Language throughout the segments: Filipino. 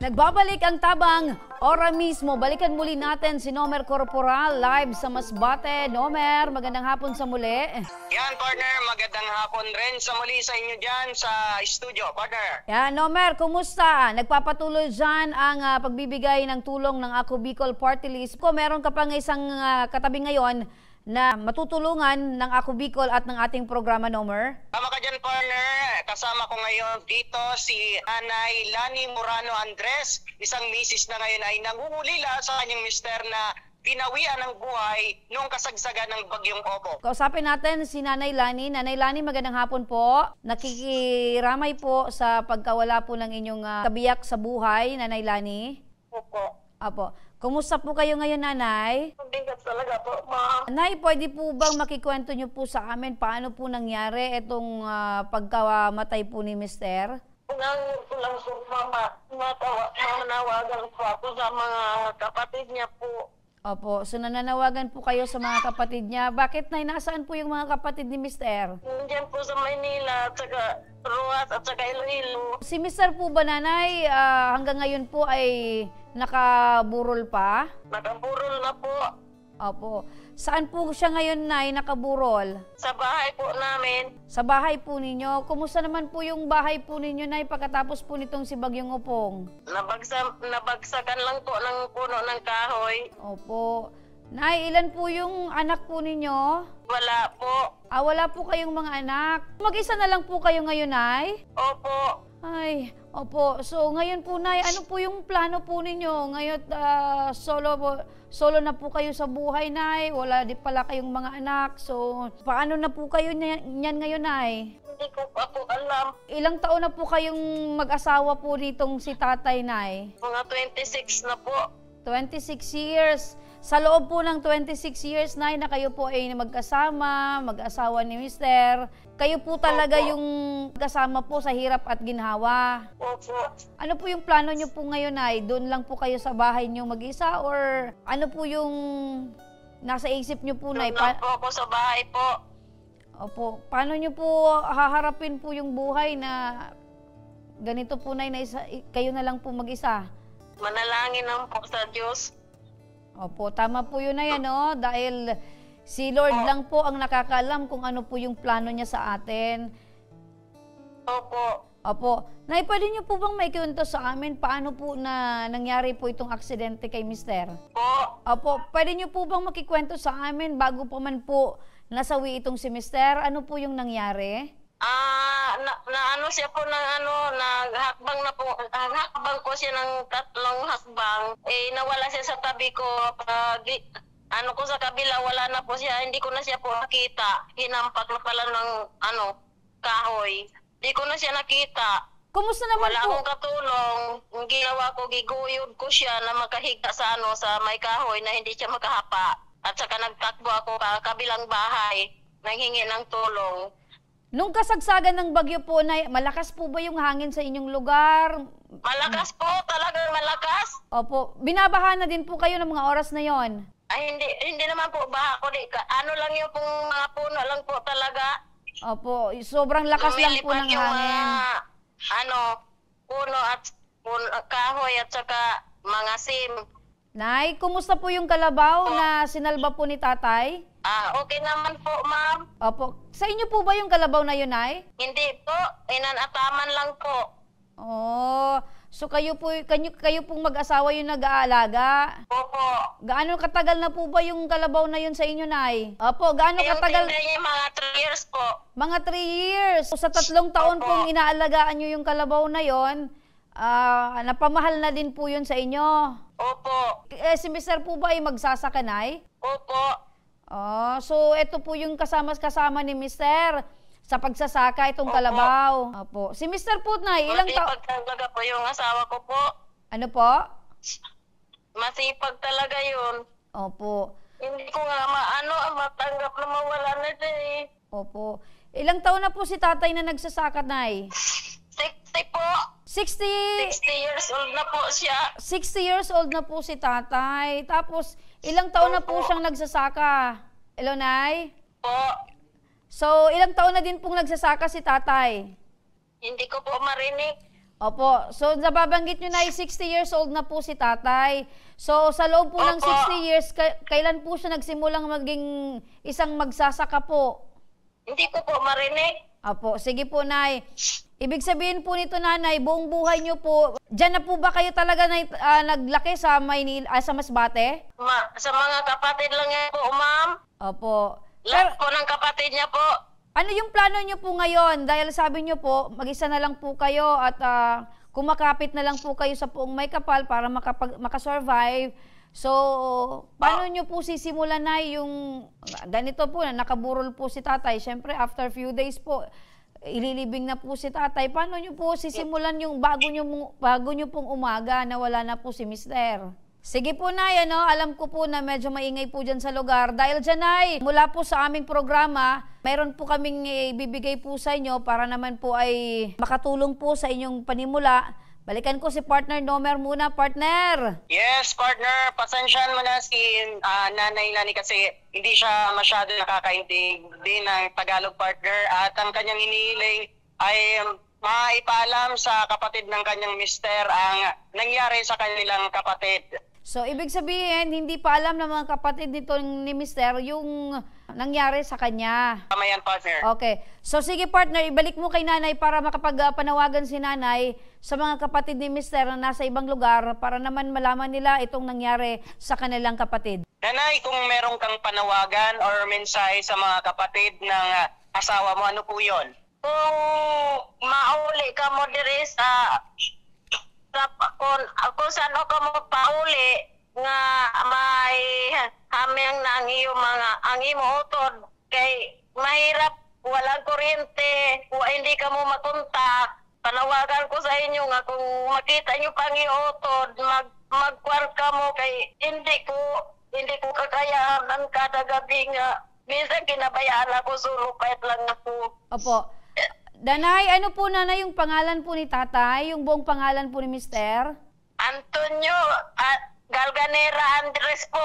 Nagbabalik ang tabang, ora mismo. Balikan muli natin si Nomer Corporal live sa Masbate. Nomer, magandang hapon sa muli. Yan, partner, magandang hapon rin sa muli sa inyo dyan sa studio, partner. Yan, Nomer, kumusta? Nagpapatuloy dyan ang pagbibigay ng tulong ng Ako Bicol Party List. Kung meron ka pang isang katabi ngayon na matutulungan ng Ako Bicol at ng ating programa, Nomer? Tama ka dyan, partner. Kasama ko ngayon dito si Nanay Lani Morano Andres, isang misis na ngayon ay nangungulila sa kanyang mister na pinawian ng buhay noong kasagsagan ng bagyong Opo. Kausapin natin si Nanay Lani. Nanay Lani, magandang hapon po. Nakikiramay po sa pagkawala po ng inyong kabiyak sa buhay, Nanay Lani. Opo. Apo. Kumusta po kayo ngayon, Nanay? Mabigat talaga po, ma'am. Nanay, pwede po bang makikwento nyo po sa amin paano po nangyari itong pagkamatay po ni Mister? Ngayon ko lang po, manawagan po ako sa mga kapatid niya po. Opo, so nananawagan po kayo sa mga kapatid niya. Bakit, Nay? Nasaan po yung mga kapatid ni Mister? Nandiyan po sa Maynila, at saka Ruas, at saka Iloilo. Si Mister po ba, Nanay, hanggang ngayon po ay nakaburol pa? Nakaburol na po. Opo. Saan po siya ngayon, Nay, nakaburol? Sa bahay po namin. Sa bahay po ninyo. Kumusta naman po yung bahay po ninyo, Nay, pagkatapos po nitong si Bagyong Opong? Nabagsakan lang po ng puno ng kahoy. Opo. Nay, ilan po yung anak po ninyo? Wala po. Wala po kayong mga anak. Mag-isa na lang po kayo ngayon, Nay? Opo. Ay, opo. So, ngayon po, Nay, ano po yung plano po ninyo? Ngayon, solo na po kayo sa buhay, Nay. Wala di pala kayong mga anak. So, paano na po kayo niyan ngayon, Nay? Hindi ko pa po alam. Ilang taon na po kayong mag-asawa po nitong si Tatay, Nay? Mga 26 na po. 26 years. Sa loob po ng 26 years, Nay, na kayo po ay magkasama, mag-asawa ni Mister, kayo po talaga Opo. yung kasama po sa hirap at ginhawa. Opo. Ano po yung plano nyo po ngayon, Nay? Doon lang po kayo sa bahay nyo mag-isa or ano po yung nasa isip nyo po, Nay? Doon lang po ako sa bahay po. Opo. Paano nyo po haharapin po yung buhay na ganito po, Nay, na kayo na lang po mag-isa? Manalangin lang po sa Diyos. Opo, tama po yun na yan, no? Dahil si Lord lang po ang nakakaalam kung ano po yung plano niya sa atin. Opo. Opo. Nay, pwede niyo po bang maikwento sa amin paano po na nangyari po itong aksidente kay Mister? Po. Opo, pwede niyo po bang makikwento sa amin bago pa man po nasawi itong si Mister? Ano po yung nangyari? Ano siya po ng naghakbang na po, hakbang ko siya ng 3 hakbang. Nawala siya sa tabi ko. Ko sa kabila, wala na po siya. Hindi ko na siya po nakita. Hinampak na pala ng kahoy. Hindi ko na siya nakita. Kumusta naman Wala po? akong katulong. Ang ginawa ko, giguyod ko siya na makahiga sa may kahoy na hindi siya makahapa. At saka nagtakbo ako kabilang bahay, nanghingi ng tulong. Nung kasagsagan ng bagyo po, Nay, malakas po ba yung hangin sa inyong lugar? Malakas po, talagang malakas. Opo, binabaha na din po kayo ng mga oras na yon. Ay, hindi naman po baha ko. Ano lang yung pong mga puno lang po talaga. Opo, sobrang lakas lang po ng Lumilipad yung hangin. puno at kahoy at saka mga sim. Nay, kumusta po yung kalabaw na sinalba po ni Tatay? Okay naman po, ma'am. Opo, sa inyo po ba yung kalabaw na yun, Nay? Hindi po, inanataman lang po. Oh, so kayo pong mag-asawa yung nag-aalaga? Opo. Gaano katagal na po ba yung kalabaw na yun sa inyo, Nay? Opo, gaano katagal? Yung tinda niya, mga 3 years po. Mga 3 years. So, sa 3 taon Opo. pong inaalagaan nyo yung kalabaw na yon, napamahal na din po yun sa inyo. Opo. Si Mister po ba ay magsasaka, Nay? Opo. So ito po yung kasama ni Mister sa pagsasaka itong kalabaw. Opo. Si Mister po, Nay, ilang taon? Masipag talaga po yung asawa ko po. Ano po? Masipag talaga yun. Opo. Hindi ko nga matanggap na mawala na siya eh. Opo. Ilang taon na po si Tatay na nagsasaka, Nay? 60 po. 60 years old na po siya. 60 years old na po si Tatay. Tapos, ilang taon na po siyang nagsasaka? Hello, Nay? Po. So, ilang taon na din pong nagsasaka si Tatay? Hindi ko po marinig. Opo. So, nababanggit nyo na 60 years old na po si tatay. So, sa loob po ng Opo. 60 years, kailan po siya nagsimulang maging isang magsasaka po? Hindi ko po marinig. Opo. Sige po, Nay. Ibig sabihin po nito, Nanay, buong buhay nyo po, dyan na po ba kayo talaga naglaki sa Maynila, sa Masbate? Sa mga kapatid lang yan po, ma'am. Opo. Lahat po ng kapatid niya po. Ano yung plano nyo po ngayon? Dahil sabi nyo po, mag-isa na lang po kayo at kumakapit na lang po kayo sa Puong May Kapal para makasurvive. So, paano nyo po sisimulan na yung, ganito po, nakaburol po si tatay. Siyempre, after few days po, ililibing na po si tatay. Paano nyo po sisimulan yung bago nyo pong umaga na wala na po si mister? Sige po, Nay, alam ko po na medyo maingay po dyan sa lugar. Dahil dyan, Nay, mula po sa aming programa, mayroon po kaming ibibigay po sa inyo para naman po ay makatulong po sa inyong panimula. Balikan ko si partner Nomer muna, partner. Yes, partner. Pasensyahan mo na si Nanay Lani kasi hindi siya masyado nakakaintindi ng Tagalog, partner. At ang kanyang hinihiling ay maipaalam sa kapatid ng kanyang mister ang nangyari sa kanilang kapatid. So, ibig sabihin, hindi pa alam ng mga kapatid nito ni mister yung nangyari sa kanya. Tama yan, partner. Okay. So, sige partner, ibalik mo kay nanay para makapagpanawagan si nanay sa mga kapatid ni mister na nasa ibang lugar para naman malaman nila itong nangyari sa kanilang kapatid. Nanay, kung meron kang panawagan or mensahe sa mga kapatid ng asawa mo, ano po yun? Kung mauli ka mo diri sa kung saan ka mo pauli nga may haming na ang imo utod kay mahirap, walang kuryente, hindi ka mo makontak. Panawagan ko sa inyo nga kung makita nyo pang iutod, magkwan ka mo kay hindi ko kakayahan ang kada gabi nga. Minsan kinabayaan ako, surupait lang ako. Opo. Danay, ano po nanay yung pangalan po ni tatay? Yung buong pangalan po ni mister? Antonio Galganera Andres po.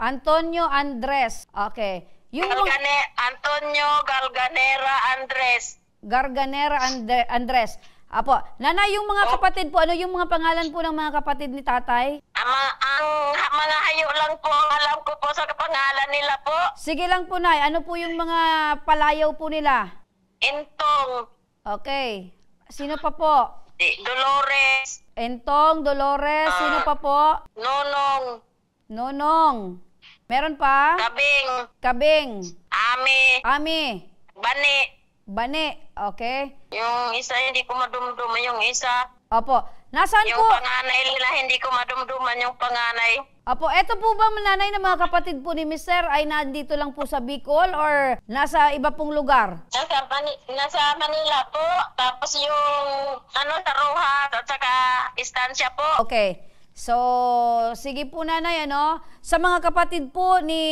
Antonio Andres. Okay. Yung Antonio Galganera Andres. Garganera Andres. Apo, nanay, yung mga kapatid po, ano yung mga pangalan po ng mga kapatid ni tatay? Ang mga hayo lang po, alam ko po sa pangalan nila po. Sige lang po, nay. Ano po yung mga palayaw po nila? Entong. Okay. Sino pa po? Dolores. Entong, Dolores. Sino pa po? Nonong. Nonong. Meron pa? Kabing. Kabing. Ami. Ami. Bani. Bani. Okay. Yung isa hindi ko madumduman, yung isa. Opo. Nasaan Yung po? panganay nila hindi ko madumduman yung panganay. Opo, eto po ba nanay ng mga kapatid po ni mister ay nandito lang po sa Bicol or nasa iba pong lugar? Nasa Manila po, tapos yung sa Rojas at saka istansya po. Okay. So, sige po nanay, sa mga kapatid po ni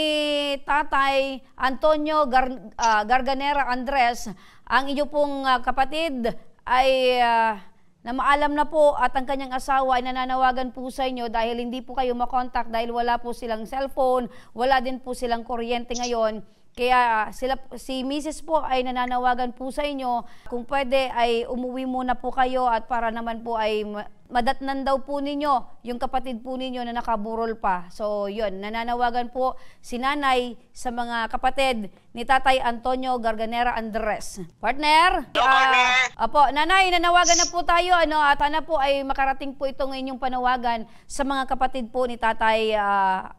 Tatay Antonio Garganera Andres, ang inyo pong kapatid ay na maalam na po at ang kanyang asawa ay nananawagan po sa inyo dahil hindi po kayo makontak dahil wala po silang cellphone, wala din po silang kuryente ngayon. Kaya si Mrs. po ay nananawagan po sa inyo kung pwede ay umuwi muna po kayo at para naman po ay madatnan daw po ninyo yung kapatid po ninyo na nakaburol pa. So yun, nananawagan po si nanay sa mga kapatid ni Tatay Antonio Garganera Andres. Partner? Apo, nanay, nanawagan na po tayo at sana po ay makarating po itong inyong panawagan sa mga kapatid po ni Tatay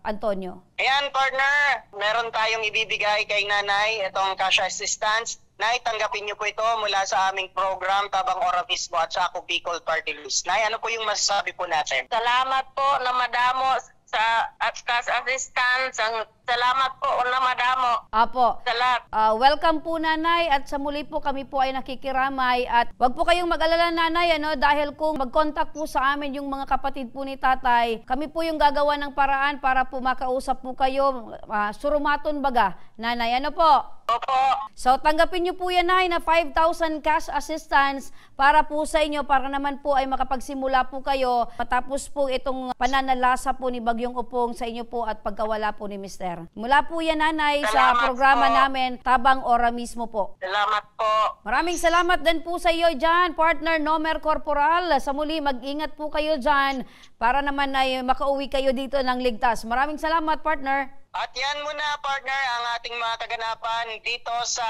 Antonio. Ayan, partner, meron tayong ibibigay kay nanay, itong cash assistance. Nay, tanggapin niyo po ito mula sa aming program Tabang Orabismo at sa Ako Bicol Party List. Nay, ano po yung masasabi po natin? Salamat po na madamo sa cash assistance. Salamat po na madamo. Apo. Salamat. Welcome po nanay at sa muli po kami po ay nakikiramay at wag po kayong mag-alala nanay dahil kung mag-contact po sa amin yung mga kapatid po ni tatay, kami po yung gagawa ng paraan para po makausap po kayo, surumaton baga. Nanay, ano po? Opo. So tanggapin niyo po yan, Nay, na 5,000 cash assistance para po sa inyo, para naman po ay makapagsimula po kayo matapos po itong pananalasa po ni Bagyong Upong sa inyo po at pagkawala po ni Mister. Mula po yan, Nanay, sa Salamat programa po. namin, Tabang Ora mismo po. Salamat po. Maraming salamat din po sa iyo dyan, partner Nomer Corporal. Sa muli, mag-ingat po kayo dyan para naman ay makauwi kayo dito ng ligtas. Maraming salamat, partner. At yan muna, partner, ang ating mga kaganapan dito sa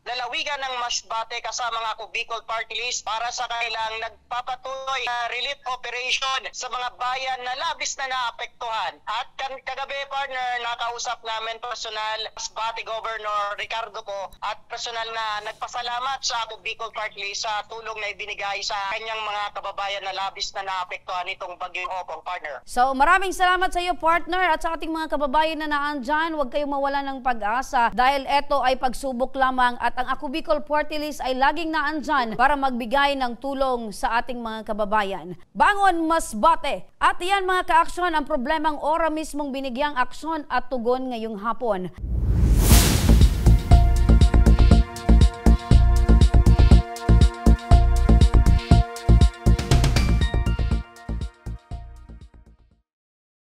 lalawigan ng Masbate kasama ng ako Bicol Party List para sa kanilang nagpapatuloy na relief operation sa mga bayan na labis na naapektuhan. At kagabi, partner, nakausap namin personal Masbate Governor Ricardo ko at personal na nagpasalamat sa ako Bicol Party List sa tulong na ibinigay sa kanyang mga kababayan na labis na naapektuhan itong Bagyong Upong, partner. So maraming salamat sa iyo, partner, at sa ating mga kababayan na naandyan. Huwag kayong mawala ng pag-asa dahil ito ay pagsubok lamang at ang Ako Bicol Party List ay laging naandyan para magbigay ng tulong sa ating mga kababayan. Bangon Masbate! At iyan mga ka-aksyon ang problemang ora mismong binigyang aksyon at tugon ngayong hapon.